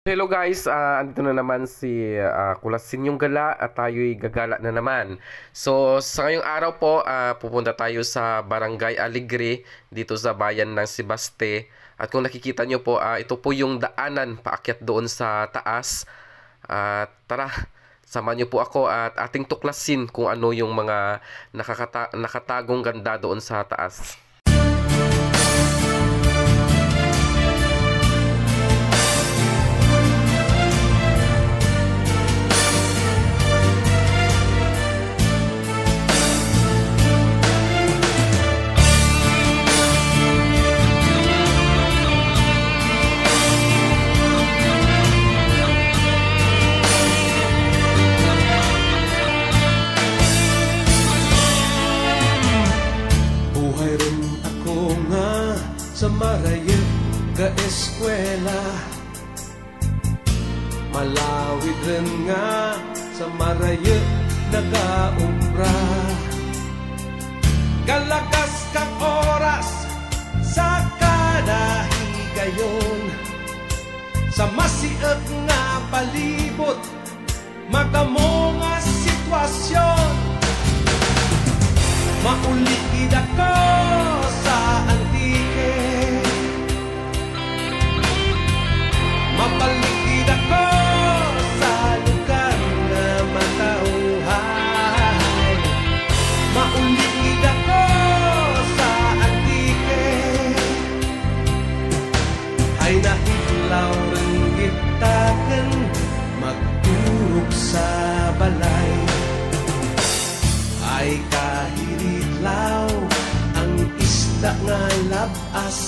Hello guys, andito na naman si Kulasin yung Gala at tayo'y gagala na naman. So sa ngayong araw po, pupunta tayo sa Barangay Alegre dito sa bayan ng Sebaste. At kung nakikita nyo po, ito po yung daanan paakyat doon sa taas. Tara, samahan nyo po ako at ating tuklasin kung ano yung mga nakatagong ganda doon sa taas. Sa marayot ka eskwela, malawid rin nga sa marayot nagaubra. Galagas kang oras sa kada higayon, sa masiag nga palibot magamo nga sitwasyon. Maulikid ako sa antike, mapalikid ako sa lugar na matauhay. Maulikid ako sa antike, ay nahitlaw rin gitakan magturog sa balay. Ay kahiritlaw ang isda nga labas,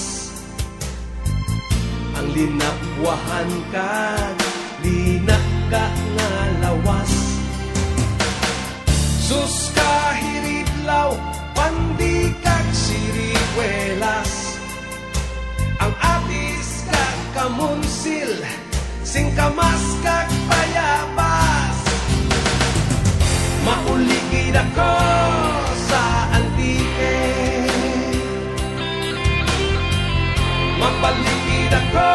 ang linapwahan ka, linaka nga lawas. Sus kahiritlaw, pandikag siriwelas, ang atis kag kamunsil, singkamas kag payabas. Mauligid ako sa antike, mapaligid ako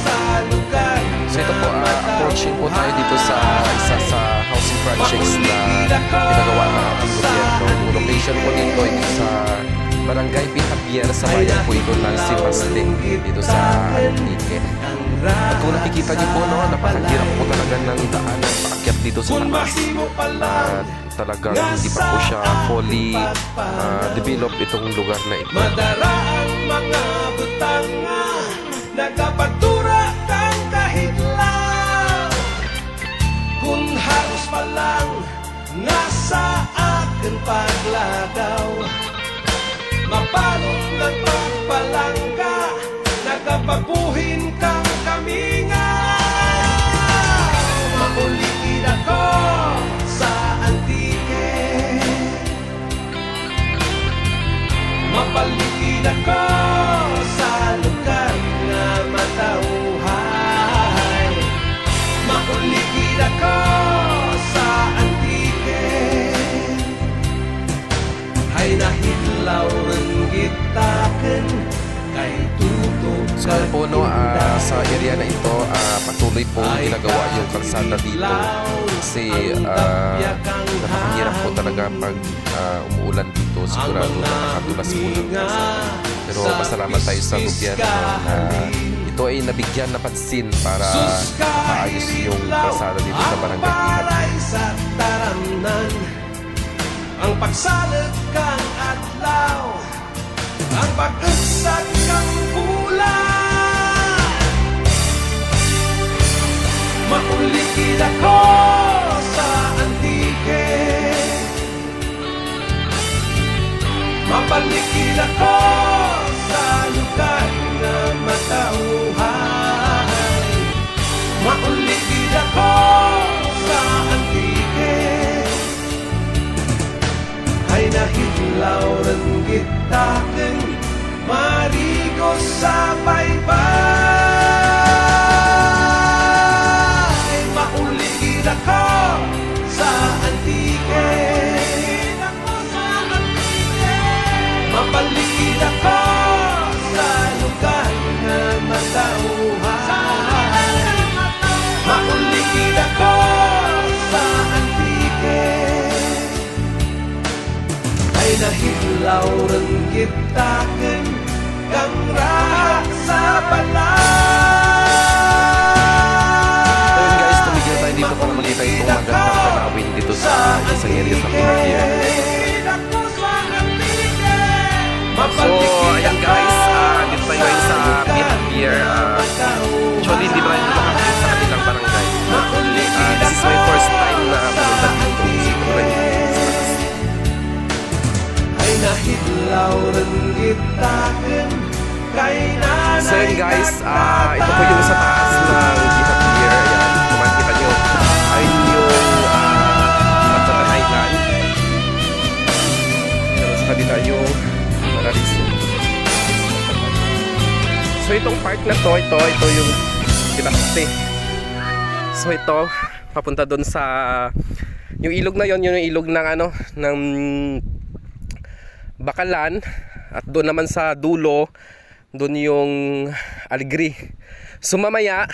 sa lugar. So ito po, approaching po tayo dito sa isa sa housing projects na pinagawa ng ating gobyerno. Yung location po nito ay sa Barangay Pijavier sa bayan po ito ng Sebaste dito sa Antique. At kung nakikita niyo po, no, napakahirap po talaga ng daanan paakyat dito sa taas. Talagang hindi pa po siya fully develop itong lugar na ito. Madaraang mga butang nagapagtura kang kahitlaw, kung halos pa lang nasa akin paglagaw. Mapalong ng pagpalangga, nagapagbuhin kang kaminga. Maulikid ako sa antike, mapaligid ako sa lugar na matauhay. Maulikid ako sa antike, ay nahitlaw rin gitaken kay tutok. So po, no, sa area na ito, patuloy po ginagawa yung kalsada dito kasi napakahirap po talaga pag umuulan dito. Sigurado nakakadulas po ng kalsada. Pero pasalamat tayo sa gobyerno na ito ay nabigyan na pansin para maayos yung kalsada dito sa Barangay Pijavier. Ang pagsalag kang adlaw, ang pag-usag kang bulan. Maulikid ako sa antike, mapalikid ako sa lugar na matauhay. Maulikid ako sa antike, ay nahitlaw rin gitaken marigo sa baybay. Mauligid ako sa antike, mapaligid ako sa lugar na matauhan. lauren kita kang raha sa balat. Ayun guys, tumigil tayo dito para makita itong magandang tanawin dito sa isang area sa Pihavier. So, ayan guys, dito tayo ngayon sa Pihavier. Actually, hindi ba rin makakita sa kanilang barangay. This is my first time na pumunta dito. Siguro lang dito sa taas. Ay nahidlaw rin kita So yun guys, ito po yung sa taas ng Pihavier. Ayan, kung makikita nyo, ayun yung natatanayan. Pero sa kanila yung Marariso. So itong part na to, ito yung pinaste. So ito, papunta doon sa yung ilog na yon, yung ilog ng ng Bakalan, at doon naman sa dulo, doon yung Aligri. So mamaya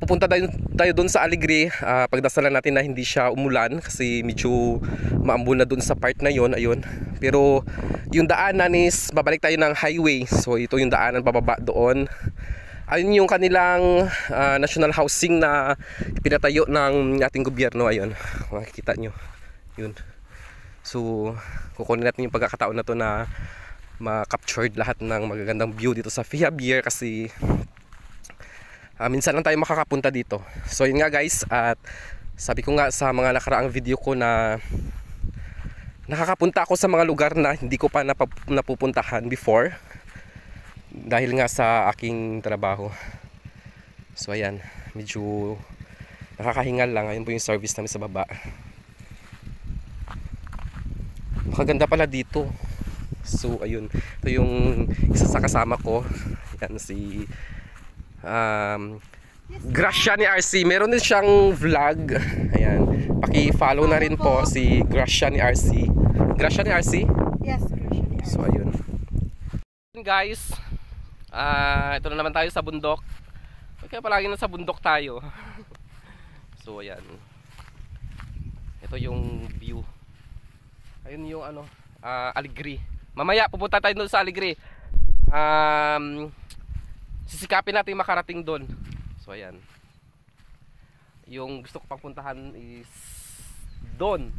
pupunta tayo doon sa Aligri. Pagdasalan natin na hindi siya umulan kasi medyo maambon na doon sa part na yon. Ayun. Pero yung daanan is babalik tayo ng highway. So ito yung daanan pababa doon. Ayun yung kanilang national housing na pinatayo ng ating gobyerno. Ayun, makikita nyo yun. So kukunin natin yung pagkakataon na to na ma-captured lahat ng magagandang view dito sa Pihavier kasi minsan lang tayo makakapunta dito. So yun nga guys, at sabi ko nga sa mga nakaraang video ko na nakakapunta ako sa mga lugar na hindi ko pa napupuntahan before dahil nga sa aking trabaho. So ayan, medyo nakakahingal lang. Ayun po yung service namin sa baba. Makaganda pala dito. So ayun, ito yung isa sa kasama ko. Yan si Gracia ni RC. Meron din siyang vlog. Ayan, paki-follow na rin po si Gracia ni RC. Gracia ni RC? Yes, Gracia ni RC. So ayun. Guys, ito na naman tayo sa bundok. Okay, palagi na sa bundok tayo. So ayan. Ito yung view. Ayun yung Aligri. Mamaya pupunta tayo doon sa Aligri. Sisikapin natin makarating doon. So ayan. Yung gusto ko pang puntahan is doon.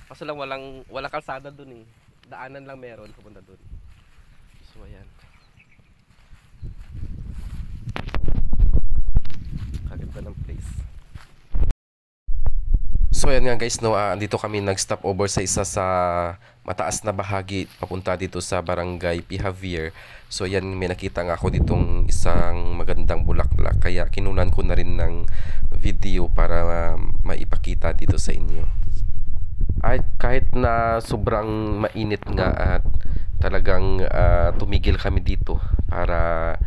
Kaso lang walang kalsada doon eh. Daanan lang meron pupunta doon. So ayan. Kaganda ng place. So ayan nga guys, no, andito kami nag-stop over sa isa sa mataas na bahagi papunta dito sa barangay Pihavier. So ayan, may nakita nga ako ditong isang magandang bulaklak, kaya kinunan ko na rin ng video para maipakita dito sa inyo. Ay, kahit na sobrang mainit nga at talagang tumigil kami dito para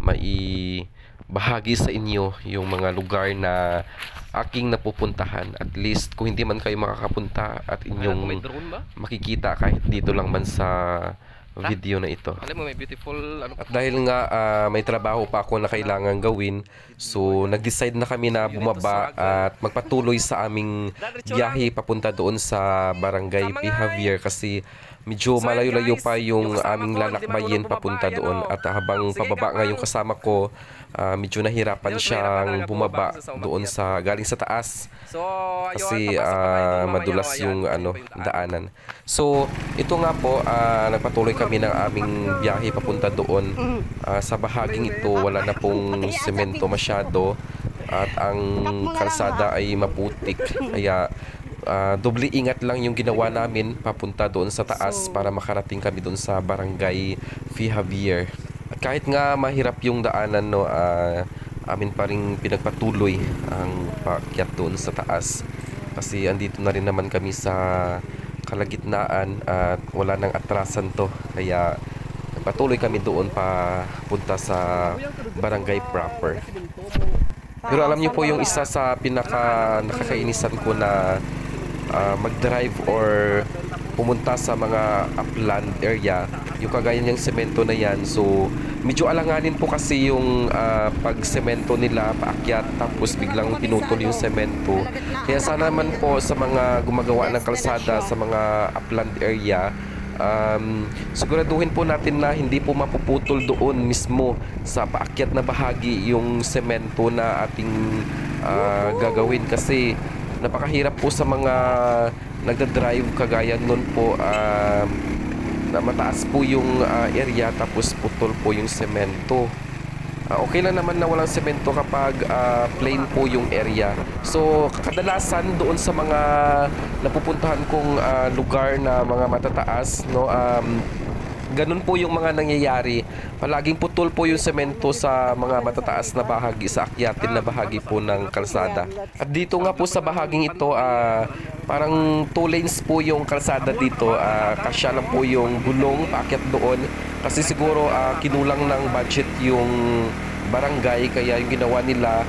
maibahagi sa inyo yung mga lugar na aking napupuntahan. At least kung hindi man kayo makakapunta at inyong makikita kahit dito lang man sa video na ito. Alam mo, may beautiful at dahil nga may trabaho pa ako na kailangan gawin, so nag-decide na kami na bumaba at magpatuloy sa aming biyahe papunta doon sa barangay Pihavier kasi medyo malayo-layo pa yung aming lalakbayin papunta doon. At habang pababa nga yung kasama ko, medyo nahirapan siyang bumaba doon sa galing sa taas kasi madulas yung daanan. So ito nga po, nagpatuloy kami ng aming biyahe papunta doon. Sa bahaging ito wala na pong semento masyado at ang kalsada ay maputik, kaya doble ingat lang yung ginawa namin papunta doon sa taas para makarating kami doon sa barangay Pihavier. At kahit nga mahirap yung daanan, no, amin pa rin pinagpatuloy ang paakyat doon sa taas kasi andito na rin naman kami sa kalagitnaan at wala nang atrasan to, kaya patuloy kami doon papunta sa barangay proper. Pero alam niyo po, yung isa sa pinaka nakakainisan ko na mag-drive or pumunta sa mga upland area, yung kagaya niyang semento na yan. So medyo alanganin po kasi yung pag-semento nila paakyat tapos biglang pinutol yung semento. Kaya sana naman po sa mga gumagawa ng kalsada sa mga upland area, siguraduhin po natin na hindi po mapuputol doon mismo sa paakyat na bahagi yung semento na ating gagawin, kasi napakahirap po sa mga nagda-drive kagaya nun po, na mataas po yung area tapos putol po yung semento. Okay lang naman na walang semento kapag plain po yung area. So kadalasan doon sa mga napupuntahan kong lugar na mga matataas, no, ganun po yung mga nangyayari. Palaging putol po yung semento sa mga matataas na bahagi, sa akyatin na bahagi po ng kalsada. At dito nga po sa bahaging ito, parang 2 lanes po yung kalsada dito. Kasya lang po yung gulong paakyat doon. Kasi siguro kinulang ng budget yung barangay, kaya yung ginawa nila,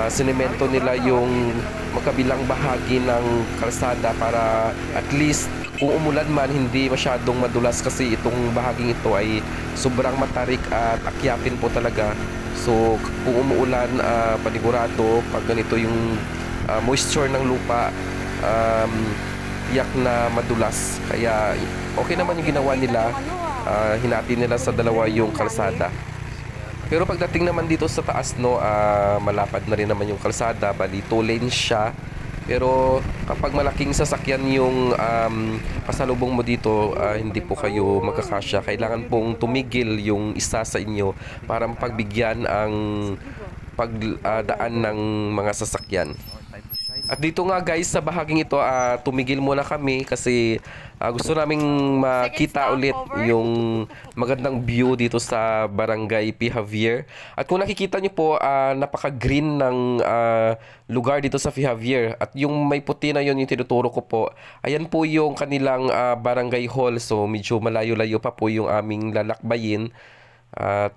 sinemento nila yung magkabilang bahagi ng kalsada para at least kung umulan man hindi masyadong madulas, kasi itong bahaging ito ay sobrang matarik at akyatin po talaga. So kung umuulan, panigurado pag ganito yung moisture ng lupa, tiyak na madulas. Kaya okay naman yung ginawa nila, hinati nila sa dalawa yung kalsada. Pero pagdating naman dito sa taas, no, malapad na rin naman yung kalsada, bali 2 lanes siya. Pero kapag malaking sasakyan yung pasalubong mo dito, hindi po kayo magkakasya. Kailangan pong tumigil yung isa sa inyo para mapagbigyan ang pagdaan ng mga sasakyan. At dito nga guys, sa bahaging ito, tumigil muna kami kasi gusto naming makita ulit yung magandang view dito sa Barangay P. Javier. At kung nakikita nyo po, napaka-green ng lugar dito sa P. Javier. At yung may puti na yun, yung tinuturo ko po, ayan po yung kanilang barangay hall. So medyo malayo-layo pa po yung aming lalakbayin. At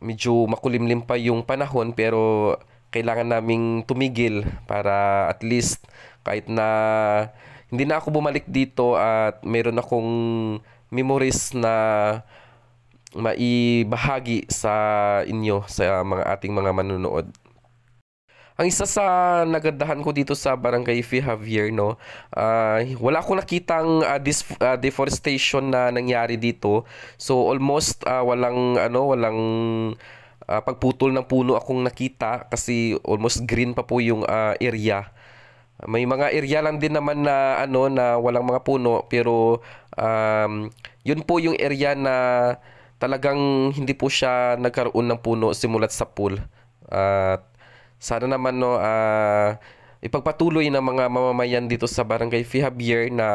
medyo makulimlim pa yung panahon, pero kailangan naming tumigil para at least kahit na hindi na ako bumalik dito at meron akong memories na maibahagi sa inyo, sa mga ating mga manunood. Ang isa sa nagandahan ko dito sa Barangay P. Javier, no, wala akong nakitang deforestation na nangyari dito. So almost walang pagputol ng puno akong nakita, kasi almost green pa po yung area. May mga area lang din naman na na walang mga puno, pero yun po yung area na talagang hindi po siya nagkaroon ng puno simulat sa pool. At sana naman, no, ipagpatuloy ng mga mamamayan dito sa Barangay P. Javier na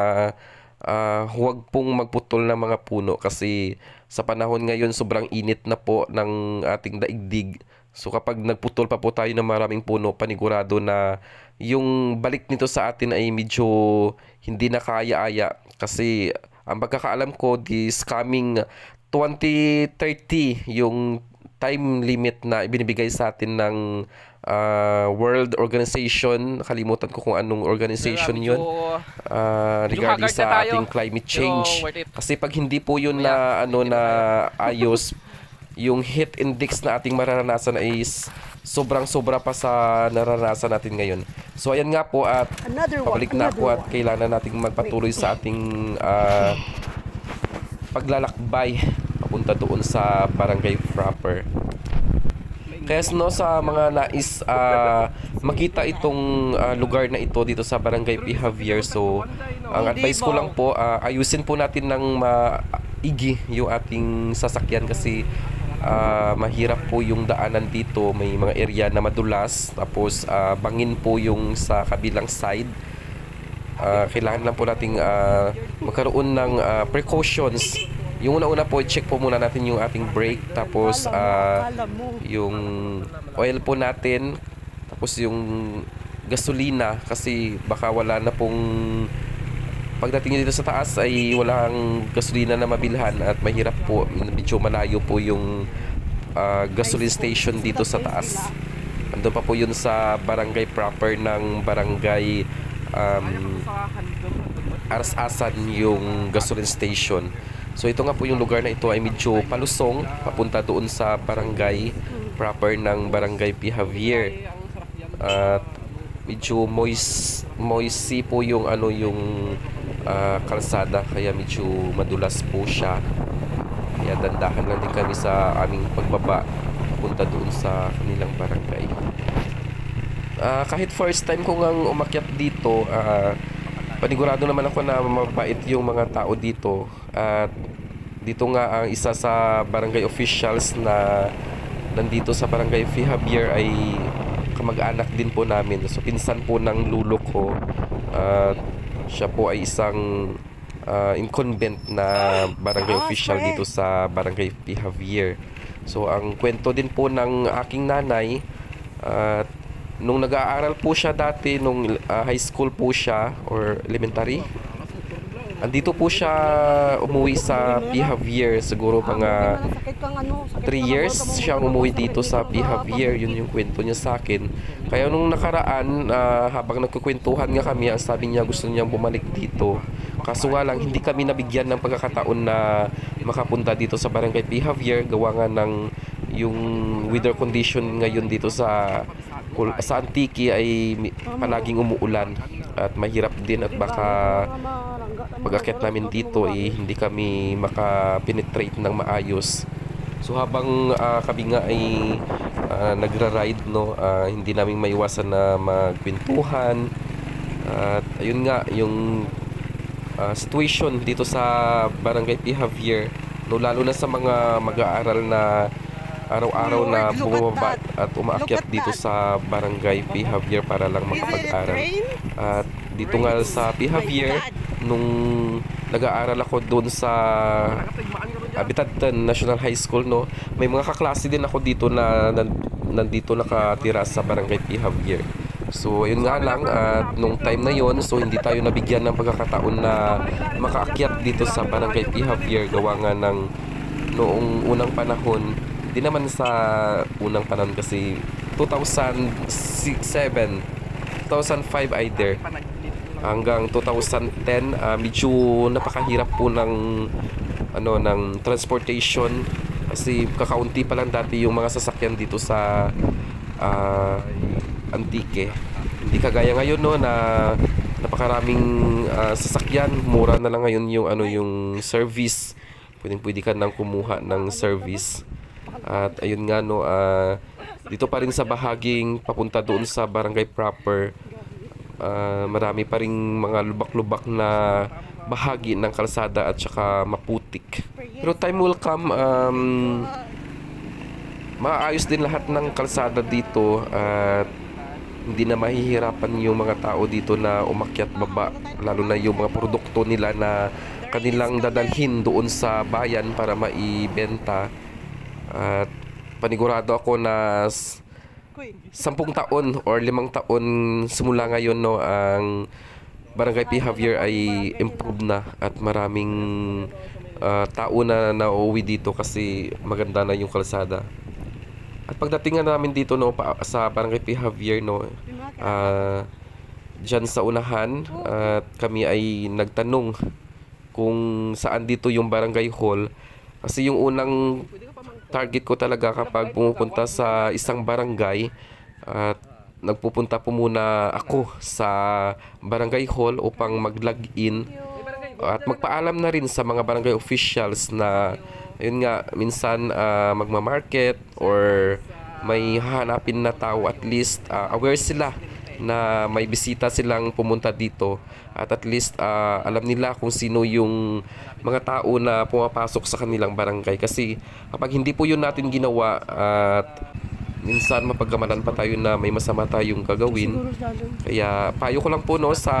huwag pong magputol ng mga puno, kasi sa panahon ngayon sobrang init na po ng ating daigdig. So kapag nagputol pa po tayo ng maraming puno, panigurado na yung balik nito sa atin ay medyo hindi na kaya-aya. Kasi ang pagkakaalam ko, this coming 2030 yung time limit na ibinibigay sa atin ng World Organization. Nakalimutan ko kung anong organization yun, regarding sa ating climate change. Kasi pag hindi po yun na ayos, yung heat index na ating mararanasan ay sobrang-sobra pa sa nararanasan natin ngayon. So ayan nga po, at pabalik na po at kailangan nating magpatuloy sa ating paglalakbay papunta doon sa barangay proper. Kaya no, sa mga nais makita itong lugar na ito dito sa Barangay P. Javier, so ang advice ko lang po, ayusin po natin ng maigi yung ating sasakyan, kasi mahirap po yung daanan dito. May mga area na madulas, tapos bangin po yung sa kabilang side. Kailangan lang po nating magkaroon ng precautions. Yung una-una po, check po muna natin yung ating brake, tapos yung oil po natin, tapos yung gasolina, kasi baka wala na pong pagdating nyo dito sa taas ay walang gasolina na mabilhan, at mahirap po, medyo malayo po yung gasoline station dito sa taas. Ando pa po yun sa barangay proper ng barangay Aras-asan yung gasoline station. So ito nga po yung lugar na ito ay medyo palusong papunta doon sa barangay proper ng Barangay P. Javier. At medyo moisty po yung yung kalsada, kaya medyo madulas po siya. Kaya dandahan lang din kami sa aming pagbaba punta doon sa kanilang barangay. Kahit first time ko ngang umakyat dito, panigurado naman ako na mabait yung mga tao dito. At dito nga ang isa sa barangay officials na nandito sa barangay P. Javier ay kamag-anak din po namin. So pinsan po ng lulo ko. Siya po ay isang incumbent na barangay official dito sa barangay P. Javier. So ang kwento din po ng aking nanay, nung nag-aaral po siya dati, nung high school po siya or elementary, andito po siya umuwi sa P. Javier. Siguro mga 3 years siyang umuwi dito sa P. Javier. Yun yung kwento niya sa akin. Kaya nung nakaraan, habang nagkukwentuhan nga kami, ang sabi niya gusto niyang bumalik dito. Kaso nga lang, hindi kami nabigyan ng pagkakataon na makapunta dito sa barangay P. Javier. Gawa nga ng yung weather condition ngayon dito sa Antique ay palaging umuulan at mahirap din, at baka pag-akyat namin dito hindi kami makapenetrate ng maayos. So habang kami nga ay nagra-ride, no, hindi namin maiwasan na magkwentuhan. At ayun nga yung situation dito sa barangay P. Javier, no, lalo na sa mga mag-aaral na araw-araw na bumababa at umaakyat dito sa barangay P. Javier para lang makapag-aral. At dito nga sa P. Javier, nung nag-aaral ako doon sa Bitadten National High School, no, may mga kaklase din ako dito na nandito nakatira sa barangay P. Javier. So yun nga lang, nung time na yon, so hindi tayo nabigyan ng pagkakataon na makaakyat dito sa barangay P. Javier. Gawa nga ng noong unang panahon, di naman sa unang panahon kasi 2006, 2007, 2005 either hanggang 2010, medyo napakahirap po ng ng transportation kasi kakaunti pa lang dati yung mga sasakyan dito sa Antique. Hindi kagaya ngayon, no, na napakaraming sasakyan. Mura na lang ngayon yung yung service. Pwede ka nang kumuha ng service. At ayun nga, no, dito pa rin sa bahaging papunta doon sa barangay proper, marami pa rin mga lubak-lubak na bahagi ng kalsada at saka maputik. Pero time will come, maayos din lahat ng kalsada dito at hindi na mahihirapan yung mga tao dito na umakyat baba, lalo na yung mga produkto nila na kanilang dadalhin doon sa bayan para maibenta. At panigurado ako na 10 taon or 5 taon simula ngayon, no, ang barangay P. Javier ay improve na at maraming tao na nauwi dito kasi maganda na yung kalsada. At pagdating nga namin dito, no, sa barangay P. Javier, no, dyan sa unahan, at kami ay nagtanong kung saan dito yung barangay hall. Kasi yung unang target ko talaga kapag pumupunta sa isang barangay, at nagpupunta po muna ako sa barangay hall upang mag-log-in at magpaalam na rin sa mga barangay officials na ayun nga, minsan magma-market or may hahanapin na tao, at least aware sila na may bisita silang pumunta dito, at least alam nila kung sino yung mga tao na pumapasok sa kanilang barangay. Kasi kapag hindi po yun natin ginawa, at minsan mapagkamalan pa tayo na may masama tayong gagawin. Kaya payo ko lang po, no, sa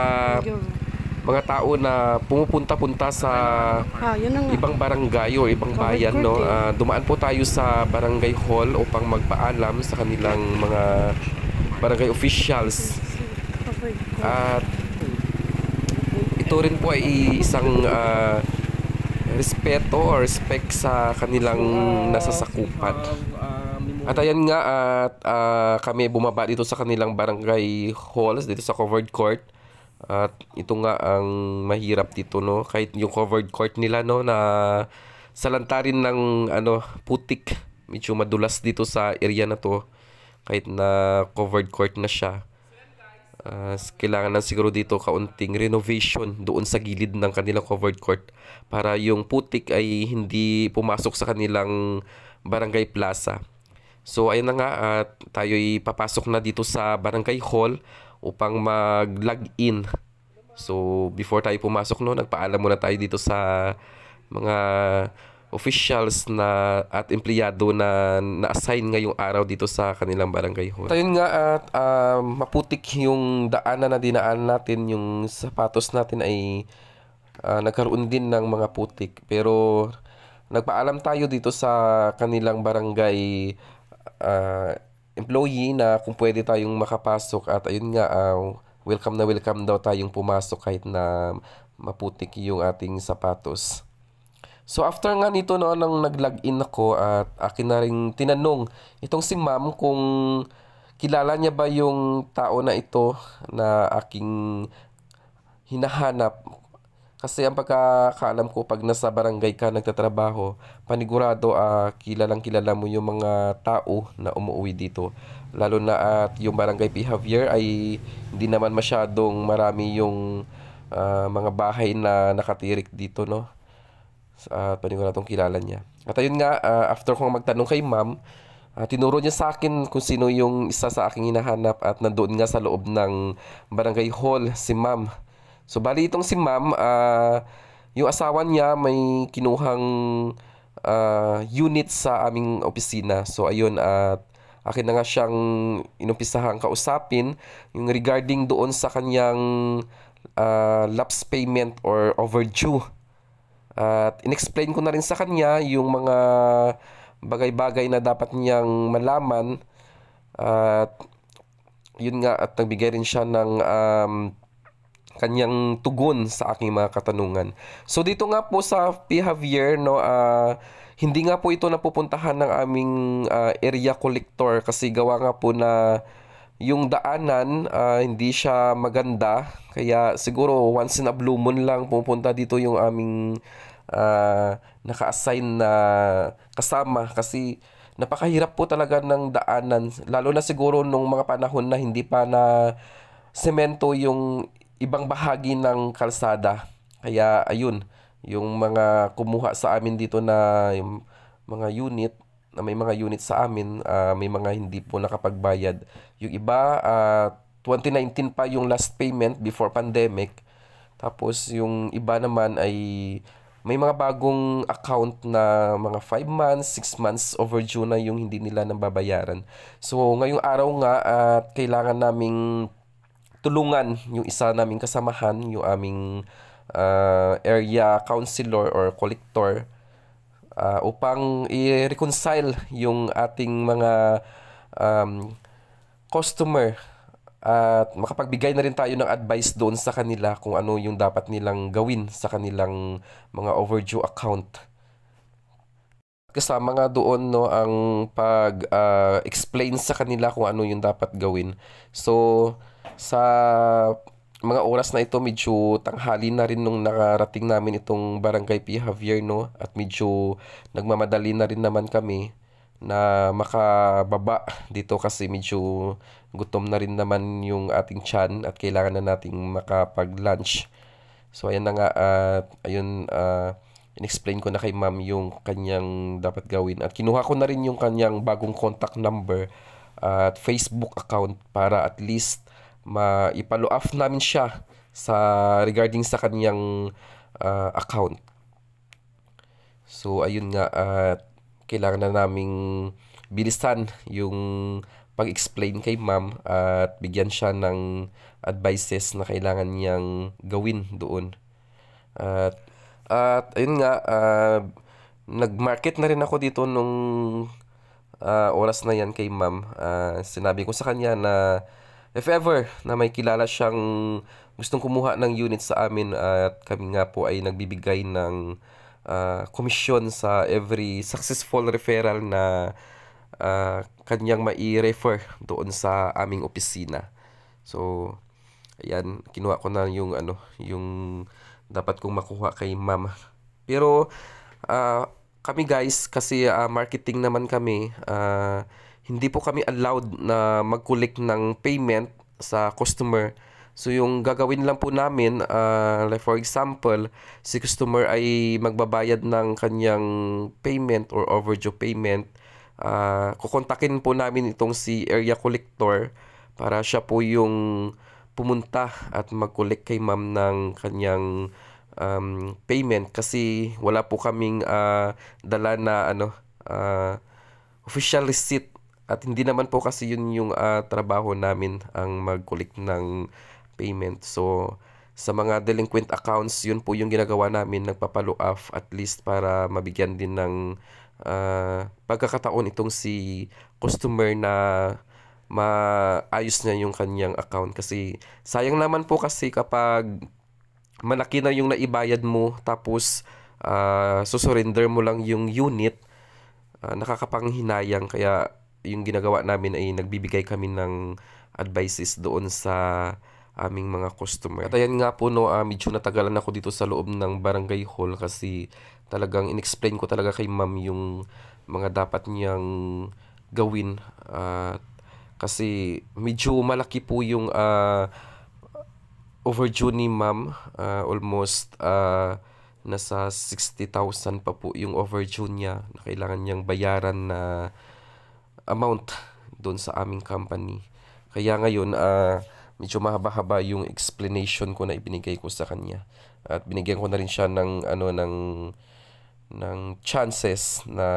mga tao na pumupunta-punta sa ibang barangay o ibang bayan, no, dumaan po tayo sa barangay hall upang magpaalam sa kanilang mga barangay officials. At ito rin po ay isang respeto or respect sa kanilang nasasakupan. At ayan nga, at kami bumaba dito sa kanilang barangay halls dito sa covered court. At ito nga ang mahirap dito, no, kahit yung covered court nila, no, na salantarin ng putik, medyo madulas dito sa area na to kahit na covered court na siya. Kailangan na siguro dito kaunting renovation doon sa gilid ng kanilang covered court para yung putik ay hindi pumasok sa kanilang barangay plaza. So ayun na nga, at tayo'y papasok na dito sa barangay hall upang mag-log in. So before tayo pumasok, no, nagpaalam muna tayo dito sa mga officials na at empleyado na na-assign ngayong araw dito sa kanilang barangay hall. Ayun nga, at maputik yung daanan na dinaan natin, yung sapatos natin ay nagkaroon din ng mga putik. Pero nagpaalam tayo dito sa kanilang barangay employee na kung pwede tayong makapasok, at ayun nga, welcome na welcome daw tayong pumasok kahit na maputik yung ating sapatos. So after nga nito, no, nang nag-login ako, at akin na rin tinanong itong si ma'am kung kilala niya ba yung tao na ito na aking hinahanap. Kasi ang pagkakaalam ko, pag nasa barangay ka nagtatrabaho, panigurado kilalang kilala mo yung mga tao na umuwi dito. Lalo na at yung barangay P. Javier ay hindi naman masyadong marami yung mga bahay na nakatirik dito, no? Paniguradong kilala niya. At ayun nga, after kong magtanong kay ma'am, tinuro niya sa akin kung sino yung isa sa aking hinahanap, at nandoon nga sa loob ng barangay hall si ma'am. So bali itong si ma'am, yung asawa niya may kinuhang unit sa aming opisina. So ayun, at akin na nga siyang inumpisahang kausapin yung regarding doon sa kanyang lapse payment or overdue. At inexplain ko na rin sa kanya yung mga bagay-bagay na dapat niyang malaman. At yun nga, at nagbigay rin siya ng kanyang tugon sa aking mga katanungan. So dito nga po sa P. Javier, no, hindi nga po ito napupuntahan ng aming area collector kasi gawa nga po na yung daanan hindi siya maganda. Kaya siguro once in a blue moon lang pupunta dito yung aming naka-assign na kasama, kasi napakahirap po talaga ng daanan, lalo na siguro nung mga panahon na hindi pa na semento yung ibang bahagi ng kalsada. Kaya ayun, yung mga kumuha sa amin dito na yung mga unit, na may mga unit sa amin, may mga hindi po nakapagbayad. Yung iba 2019 pa yung last payment before pandemic. Tapos yung iba naman ay may mga bagong account na mga 5 months, 6 months overdue na yung hindi nila nababayaran. So ngayong araw nga, at kailangan naming tulungan yung isa naming kasamahan, yung aming area counselor or collector, upang i-reconcile yung ating mga customer, at makapagbigay na rin tayo ng advice doon sa kanila kung ano yung dapat nilang gawin sa kanilang mga overdue account. Kasama nga doon, no, ang pag-explain sa kanila kung ano yung dapat gawin. So sa mga oras na ito, medyo tanghali na rin nung nakarating namin itong barangay P. Javier, no, at medyo nagmamadali na rin naman kami na makababa dito kasi medyo gutom na rin naman yung ating tiyan at kailangan na nating makapag-lunch. So ayan na nga, at ayun, in-explain ko na kay ma'am yung kanyang dapat gawin, at kinuha ko na rin yung kanyang bagong contact number at Facebook account para at least ma-follow up namin siya sa regarding sa kanyang account. So ayun nga, at kailangan na naming bilisan yung pag-explain kay ma'am at bigyan siya ng advices na kailangan niyang gawin doon. At ayun nga, nag-market na rin ako dito nung oras na yan kay ma'am. Sinabi ko sa kanya na if ever na may kilala siyang gustong kumuha ng unit sa amin, at kami nga po ay nagbibigay ng komisyon sa every successful referral na kanyang mai-refer doon sa aming opisina. So ayan, kinuha ko na yung yung dapat kong makuha kay ma'am. Pero kami guys, kasi marketing naman kami, hindi po kami allowed na mag-collect ng payment sa customer. So yung gagawin lang po namin, like for example, si customer ay magbabayad ng kanyang payment or overdue payment, kukontakin po namin itong si area collector para siya po yung pumunta at mag-collect kay ma'am ng kanyang payment, kasi wala po kaming dala na official receipt, at hindi naman po kasi yun yung trabaho namin, ang mag-collect ng payment. So sa mga delinquent accounts, yun po yung ginagawa namin, nagpapalo off at least para mabigyan din ng pagkakataon itong si customer na maayos niya yung kanyang account. Kasi sayang naman po kasi kapag malaki na yung naibayad mo tapos susurrender mo lang yung unit, nakakapanghinayang. Kaya yung ginagawa namin ay nagbibigay kami ng advices doon sa aming mga customer. At ayan nga po, no, medyo natagalan ako dito sa loob ng barangay hall kasi talagang inexplain ko talaga kay ma'am yung mga dapat niyang gawin. Kasi medyo malaki po yung overdue ni ma'am. Almost nasa 60,000 pa po yung overdue niya na kailangan niyang bayaran na amount doon sa aming company. Kaya ngayon, medyo mahaba-haba yung explanation ko na ibinigay ko sa kanya. At binigyan ko na rin siya ng chances na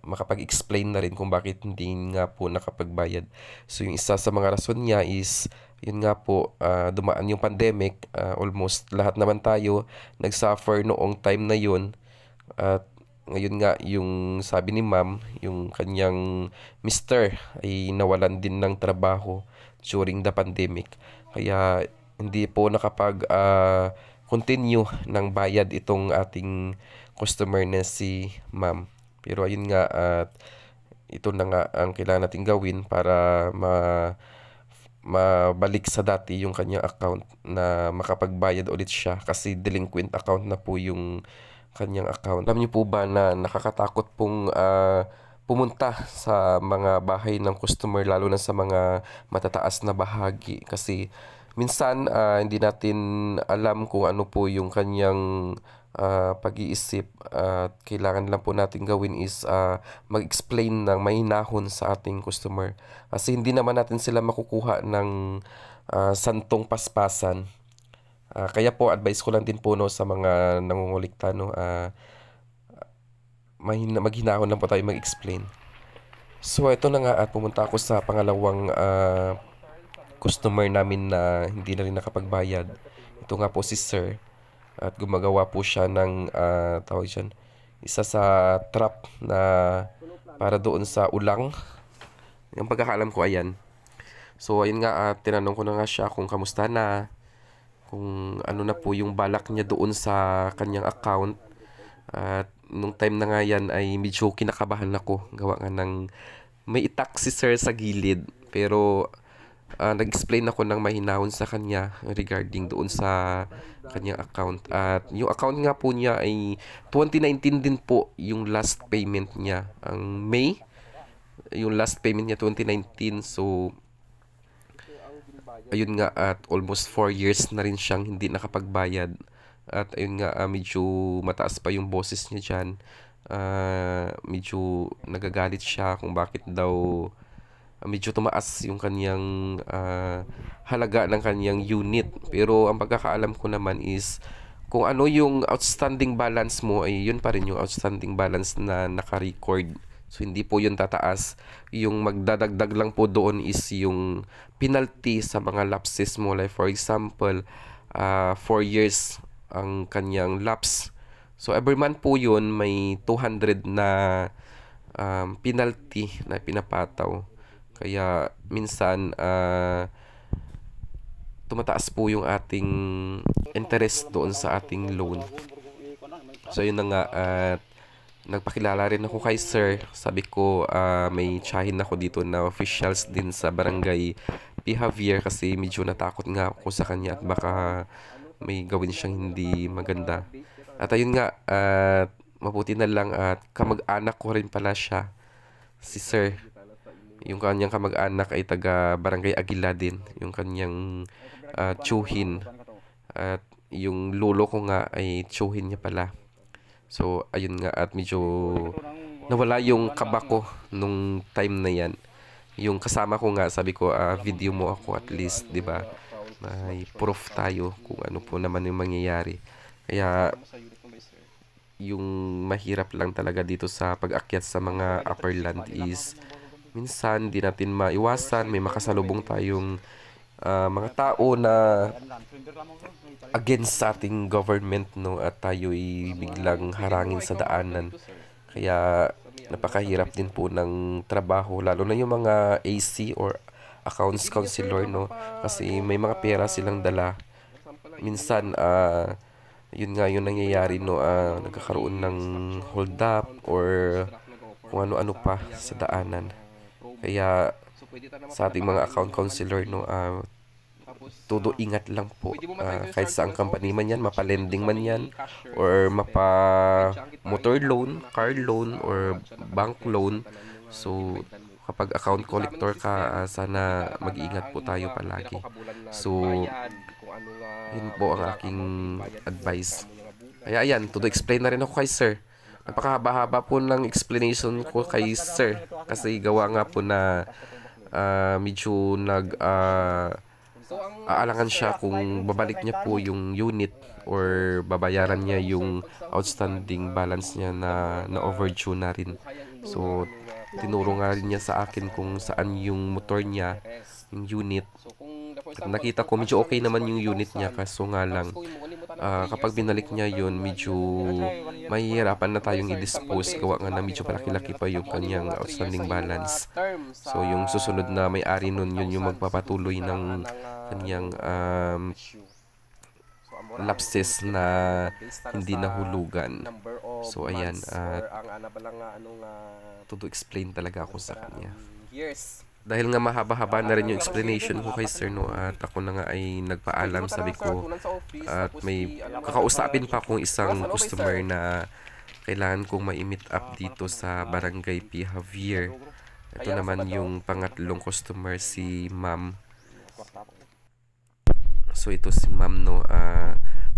makapag-explain na rin kung bakit hindi nga po nakapagbayad. So yung isa sa mga rason niya is, yun nga po, dumaan yung pandemic. Almost lahat naman tayo nagsuffer noong time na yun. At ngayon nga, yung sabi ni ma'am, yung kanyang mister ay nawalan din ng trabaho during the pandemic. Kaya hindi po nakapag-continue ng bayad itong ating customer na si ma'am. Pero ayun nga, at ito na nga ang kailangan natin gawin para mabalik sa dati yung kanyang account, na makapagbayad ulit siya, kasi delinquent account na po yung kanyang account. Alam niyo po ba na nakakatakot pong pumunta sa mga bahay ng customer, lalo na sa mga matataas na bahagi, kasi minsan hindi natin alam kung ano po yung kanyang pag-iisip. Kailangan lang po natin gawin is mag-explain ng mahinahon sa ating customer, kasi hindi naman natin sila makukuha ng santong paspasan. Kaya po advice ko lang din po, no, sa mga nangungulikta, no, maghinahon lang po tayo mag-explain. So ito na nga, at pumunta ako sa pangalawang customer namin na hindi na rin nakapagbayad. Ito nga po si sir, at gumagawa po siya ng tawag dyan, isa sa trap na para doon sa ulang. Yung pagkakaalam ko, ayan. So ayun nga, tinanong ko na nga siya kung kamusta na, kung ano na po yung balak niya doon sa kanyang account. At nung time na nga yan ay medyo kinakabahan ako, gawa nga ng may itak si sir sa gilid. Pero nag-explain ako ng mahinahon sa kanya regarding doon sa kanyang account. At yung account nga po niya ay 2019 din po yung last payment niya. Ang May, yung last payment niya 2019. So ayun nga, at almost 4 years na rin siyang hindi nakapagbayad. At ayun nga, medyo mataas pa yung boses niya dyan. Medyo nagagalit siya kung bakit daw medyo tumaas yung kanyang halaga ng kanyang unit. Pero ang pagkakaalam ko naman is, kung ano yung outstanding balance mo, ay yun pa rin yung outstanding balance na naka-record. So hindi po yun tataas. Yung magdadagdag lang po doon is yung penalty sa mga lapses mo. Like for example, 4 years ang kanyang lapse. So every month po yun, may 200 na penalty na pinapataw. Kaya minsan tumataas po yung ating interest doon sa ating loan. So yun na nga, at nagpakilala rin ako kay sir. Sabi ko, may tsahin ako dito na officials din sa barangay P. Javier, kasi medyo natakot nga ako sa kanya at baka may gawin siyang hindi maganda. At ayun nga, mabuti na lang at kamag-anak ko rin pala siya, si sir. Yung kanyang kamag-anak ay taga Barangay Aguila din. Yung kanyang tsuhin. At yung lolo ko nga ay tsuhin niya pala. So, ayun nga. At medyo nawala yung kaba ko nung time na yan. Yung kasama ko nga, sabi ko, video mo ako at least, di ba? May proof tayo kung ano po naman yung mangyayari. Kaya, yung mahirap lang talaga dito sa pag-akyat sa mga upper land is minsan di natin maiwasan, may makasalubong tayong mga tao na against sa ating government, no, at tayo'y biglang harangin sa daanan. Kaya napakahirap din po ng trabaho, lalo na yung mga AC or accounts counselor, no, kasi may mga pera silang dala. Minsan yun nga yung nangyayari, no, nagkakaroon ng hold up or kung ano-ano pa sa daanan. Kaya sa ating mga account counselor, no, todo ingat lang po. Kahit sa ang company man yan, mapa-lending man yan, or mapa-motor loan, car loan, or bank loan. So, kapag account collector ka, sana mag-iingat po tayo palagi. So, yun po ang aking advice. Kaya ayan, todo explain na rin ako kay sir. Napakahaba-haba po ng explanation ko kay sir. Kasi gawa nga po na medyo aalangan siya kung babalik niya po yung unit or babayaran niya yung outstanding balance niya na overdue na rin. So, tinuro nga rin niya sa akin kung saan yung motor niya, yung unit. At nakita ko medyo okay naman yung unit niya, kaso nga lang kapag binalik niya yun, medyo mahihirapan na tayong i-dispose gawa nga na medyo palaki-laki pa yung kanyang outstanding balance. So yung susunod na may-ari nun, yun yung magpapatuloy ng kanyang lapses na hindi nahulugan. So ayan, todo explain talaga ako sa kanya. Dahil nga mahaba-haba na rin yung explanation ko kay sir, no, at ako na nga ay nagpaalam, sabi ko, at may kakausapin pa akong isang customer na kailangan kong ma-meet up dito sa Barangay P. Javier. Ito naman yung pangatlong customer, si ma'am. So ito si ma'am, no,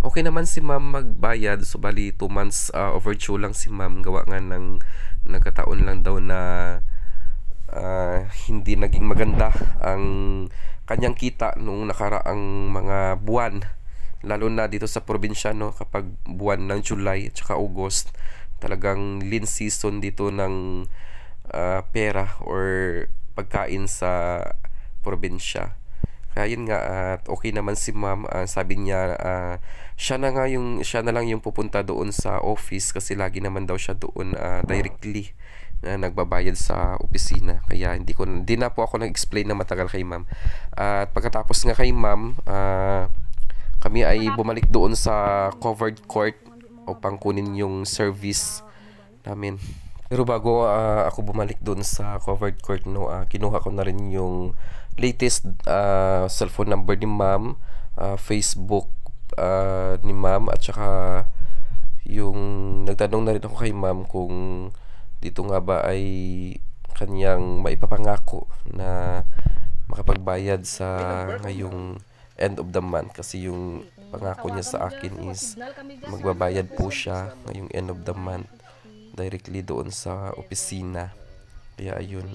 okay naman si ma'am magbayad. So bali 2 months overdue lang si ma'am, gawa nga ng nagkataon lang daw na hindi naging maganda ang kanyang kita nung nakaraang mga buwan, lalo na dito sa probinsya, no, kapag buwan ng July at saka August, talagang lean season dito ng pera or pagkain sa probinsya. Kaya yun nga, at okay naman si ma'am. Sabi niya siya na lang yung pupunta doon sa office kasi lagi naman daw siya doon directly na nagbabayad sa opisina. Kaya hindi na po ako nag-explain na matagal kay ma'am. At pagkatapos nga kay ma'am, kami ay bumalik doon sa covered court upang kunin yung service namin. Pero bago ako bumalik doon sa covered court, no, kinuha ko na rin yung latest cellphone number ni ma'am, Facebook ni ma'am, at saka yung nagtanong na rin ako kay ma'am kung dito nga ba ay kanyang maipapangako na makapagbayad sa ngayong end of the month, kasi yung pangako niya sa akin is magbabayad po siya ngayong end of the month directly doon sa opisina. Kaya ayun,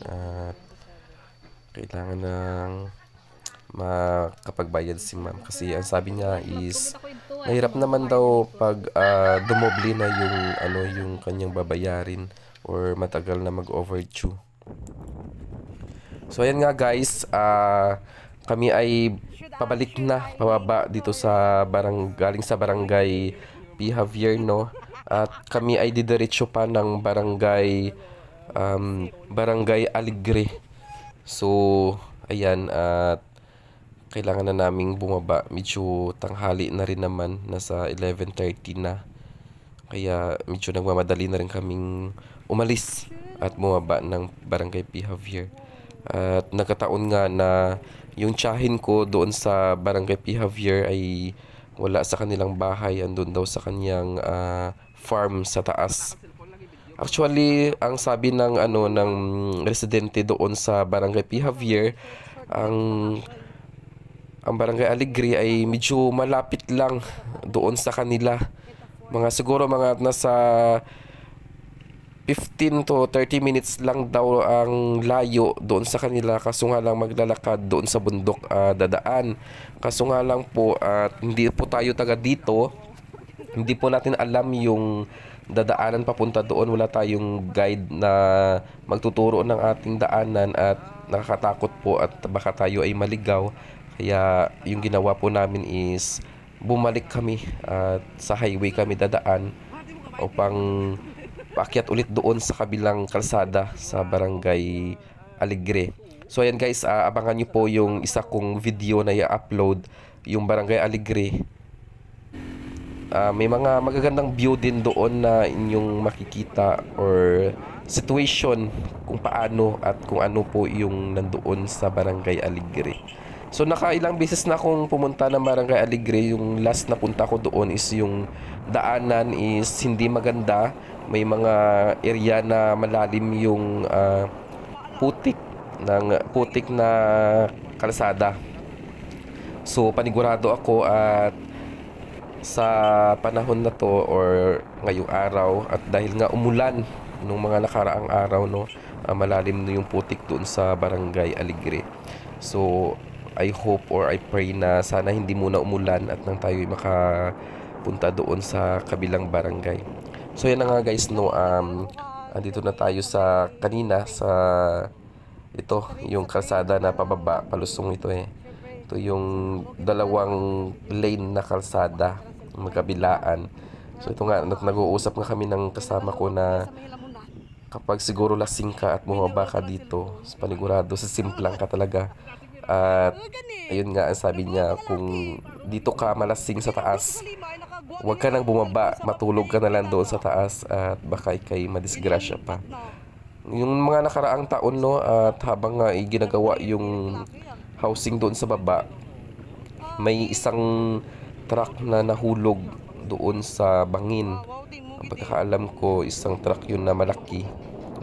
kailangan ng makapagbayad si ma'am kasi ang sabi niya is mahirap naman daw pag dumoble na yung kanyang babayarin or matagal na mag-overdue. So ayan nga guys, kami ay pababa dito sa galing sa Barangay P. Javier, no, at kami ay didiretso pa ng Barangay Alegre. So ayan, at kailangan na naming bumaba, medyo tanghali na rin naman, nasa 11:30 na. Kaya medyo nagmamadali na rin kaming umalis at bumaba ng Barangay P. Javier. At nagkataon nga na yung tiyahin ko doon sa Barangay P. Javier ay wala sa kanilang bahay, andun daw sa kanyang farm sa taas. Actually, ang sabi ng ng residente doon sa Barangay P. Javier, ang Barangay Alegre ay medyo malapit lang doon sa kanila. Siguro mga nasa 15 to 30 minutes lang daw ang layo doon sa kanila, kaso nga lang maglalakad doon sa bundok dadaan. Kaso nga lang po at hindi po tayo taga dito, hindi po natin alam yung dadaanan papunta doon. Wala tayong guide na magtuturo ng ating daanan at nakakatakot po at baka tayo ay maligaw. Kaya yung ginawa po namin is bumalik kami at sa highway kami dadaan upang paakyat ulit doon sa kabilang kalsada sa Barangay Alegre. So ayan guys, abangan nyo po yung isa kong video na i-upload, yung Barangay Alegre. May mga magagandang view din doon na inyong makikita or situation kung paano at kung ano po yung nandoon sa Barangay Alegre. So nakailang beses na akong pumunta ng Barangay Alegre. Yung last na punta ko doon is yung daanan is hindi maganda. May mga area na malalim yung putik na kalsada. So panigurado ako at sa panahon na to or ngayong araw at dahil nga umulan nung mga nakaraang araw malalim na yung putik doon sa Barangay Alegre. So I hope or I pray na sana hindi muna umulan at nang tayo makapunta doon sa kabilang barangay. So yan na nga guys andito na tayo sa kanina sa ito yung kalsada na pababa palusong ito ito yung dalawang lane na kalsada magkabilaan. So ito nga nag-uusap nga kami ng kasama ko na kapag siguro lasing ka at bumaba ka dito, panigurado simplang ka talaga. At ayun nga ang sabi niya, kung dito ka malasing sa taas, huwag ka nang bumaba, matulog ka na lang doon sa taas at baka ikay madisgrasya pa. Yung mga nakaraang taon at habang nga ginagawa yung housing doon sa baba, may isang truck na nahulog doon sa bangin. Ang pagkakaalam ko, isang truck yun na malaki,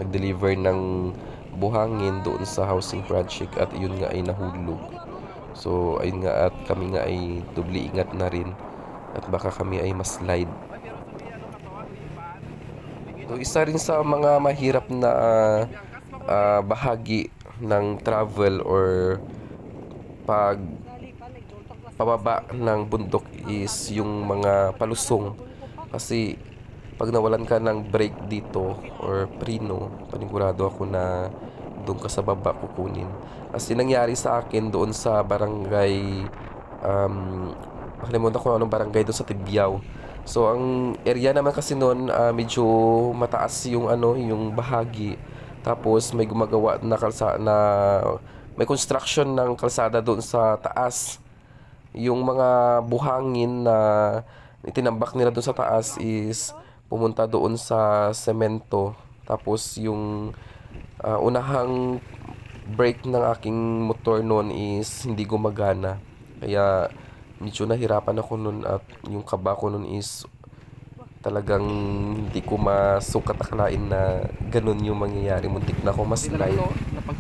nag-deliver ng buhangin doon sa housing project at yun nga ay nahulog. So ayun nga at kami nga ay doble ingat na rin at baka kami ay maslide. So isa rin sa mga mahirap na bahagi ng travel or pababa ng bundok is yung mga palusong. Kasi pag nawalan ka ng brake dito or preno, panigurado ako na doon ka sa baba kukunin. Kasi nangyari sa akin doon sa barangay, nakalimutan ko anong barangay doon sa Tibyao. So ang area naman kasi noon medyo mataas yung yung bahagi. Tapos may gumagawa na may construction ng kalsada doon sa taas. Yung mga buhangin na itinambak nila doon sa taas is pumunta doon sa semento. Tapos yung unahang brake ng aking motor noon is hindi gumagana. Kaya medyo nahirapan ako noon at yung kaba ko noon is talagang hindi ko masukat akalain na ganun yung mangyayari. Muntik na ako maslide.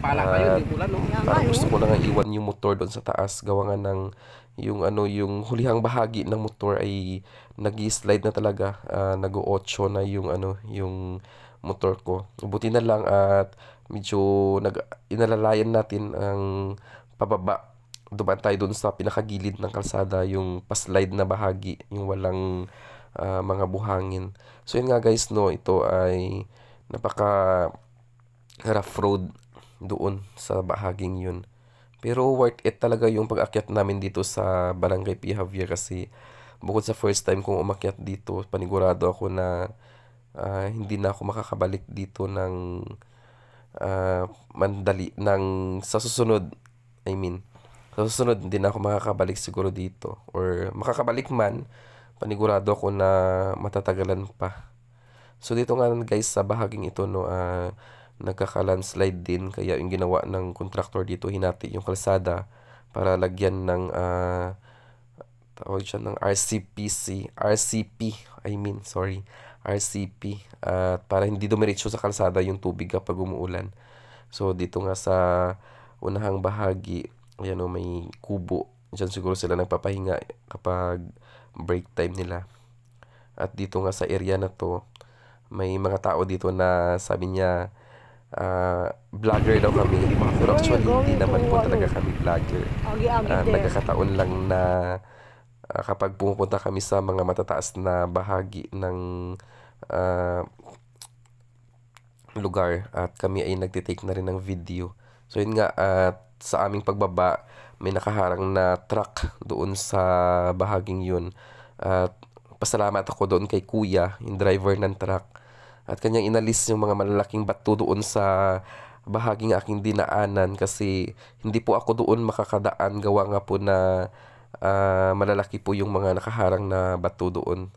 Parang gusto ko na nga iwan yung motor doon sa taas. Gawa nga ng yung hulihang bahagi ng motor ay nag-slide na talaga. Nag-o-8 na yung motor ko. Buti na lang at medyo inalalayan natin ang pababa. Dumaan tayo doon sa pinakagilid ng kalsada, yung paslide na bahagi, yung walang mga buhangin. So yun nga guys, ito ay napaka rough road doon sa bahaging yun. Pero worth it talaga yung pag-akyat namin dito sa Barangay P. Javier kasi bukod sa first time kong umakyat dito, panigurado ako na hindi na ako makakabalik dito ng sa susunod. Sa susunod hindi na ako makakabalik siguro dito, or makakabalik man, panigurado ako na matatagalan pa. So dito nga guys sa bahaging ito nagkaka-landslide din, kaya yung ginawa ng contractor dito, hinati yung kalsada para lagyan ng tawag siya ng RCP, RCP at para hindi dumiretso sa kalsada yung tubig kapag umuulan. So dito nga sa unahang bahagi, ayan o, may kubo. Diyan siguro sila nagpapahinga kapag break time nila. At dito nga sa area na to, may mga tao dito na sabi niya vlogger daw kami. Pero actually hindi naman po talaga kami vlogger. Nagkakataon lang na kapag pumupunta kami sa mga matataas na bahagi ng lugar at kami ay nagtitake na rin ng video. So yun nga, at sa aming pagbaba, may nakaharang na truck doon sa bahaging yun. At pasalamat ako doon kay kuya, yung driver ng truck. At kanyang inalis yung mga malalaking bato doon sa bahaging aking dinaanan kasi hindi po ako doon makakadaan, gawa nga po na malalaki po yung mga nakaharang na bato doon.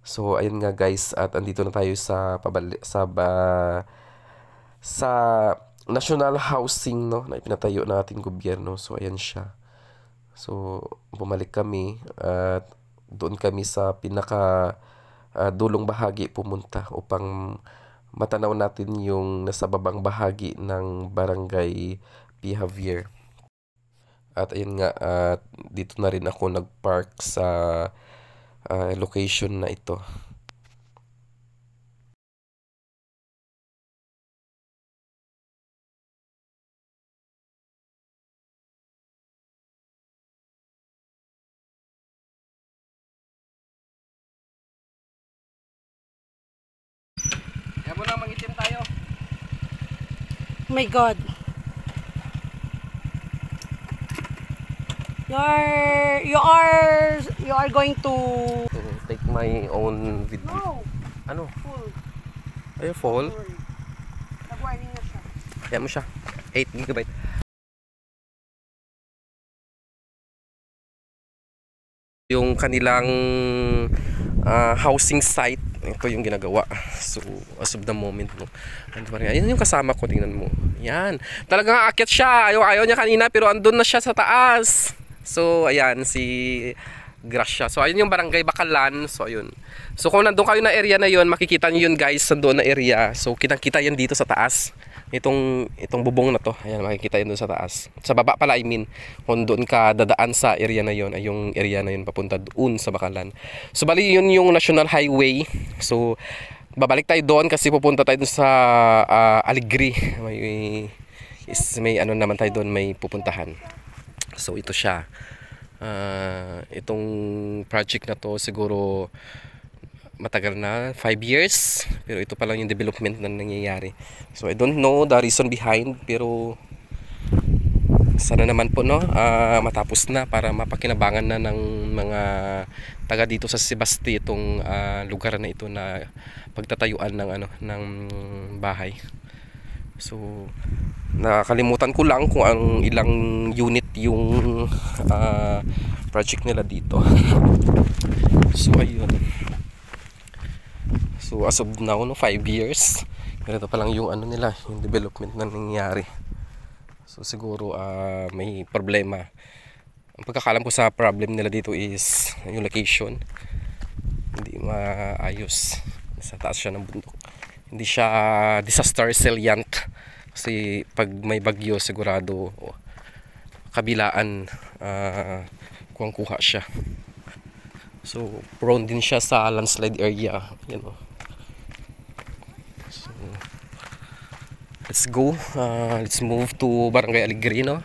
So ayun nga guys, at andito na tayo sa national housing, no, na ipinatayo ng ating gobyerno. So ayan siya. So bumalik kami at doon kami sa pinaka dulong bahagi pumunta upang matanaw natin yung nasa babang bahagi ng barangay P. Javier. At ayun nga, dito na rin ako nagpark sa location na ito. Kaya mo na mangitim tayo. Oh my God. You are going to Take my own video. no Ano? full. Ay, fall? Nag-warning na siya. Kaya mo siya. 8 GB. Yung kanilang housing site, ito yung ginagawa. So as of the moment, no, ayun yung kasama ko, tingnan mo. Yan, talagang aakyat siya. Ayaw niya kanina pero andun na siya sa taas. So ayan si Gracia. So ayun yung barangay Bakalan. So ayun. So kung nandun kayo na area na yun, makikita niyo yun guys, nandoon na area. So kitang-kita yan dito sa taas. Itong bubong na to, ayan, makikita yun doon sa taas. Sa baba pala, I mean, kung doon ka dadaan sa area na yun, ay yung area na yun papunta doon sa Bakalan. So bali yun yung National Highway. So babalik tayo doon kasi pupunta tayo doon sa Aligri. May ano naman tayo doon, may pupuntahan. So ito siya. Itong project na to siguro matagal na, 5 years, pero ito pa lang yung development na nangyayari. So I don't know the reason behind, pero sana naman po, no, matapos na para mapakinabangan na ng mga taga dito sa Sebasti itong lugar na ito na pagtatayuan ng ng bahay. So nakalimutan ko lang kung ang ilang unit yung project nila dito. So ayun. So as of now, no, 5 years. Ganito pa lang yung nila, yung development na nangyayari. So siguro may problema. Ang pagkakalam ko sa problem nila dito is yung location. Hindi maayos. Sa taas siya ng bundok. Hindi siya disaster resilient. Kasi pag may bagyo sigurado kabilaan kuha siya. So prone din siya sa landslide area, you know. So let's go. Let's move to Barangay Aligri, no?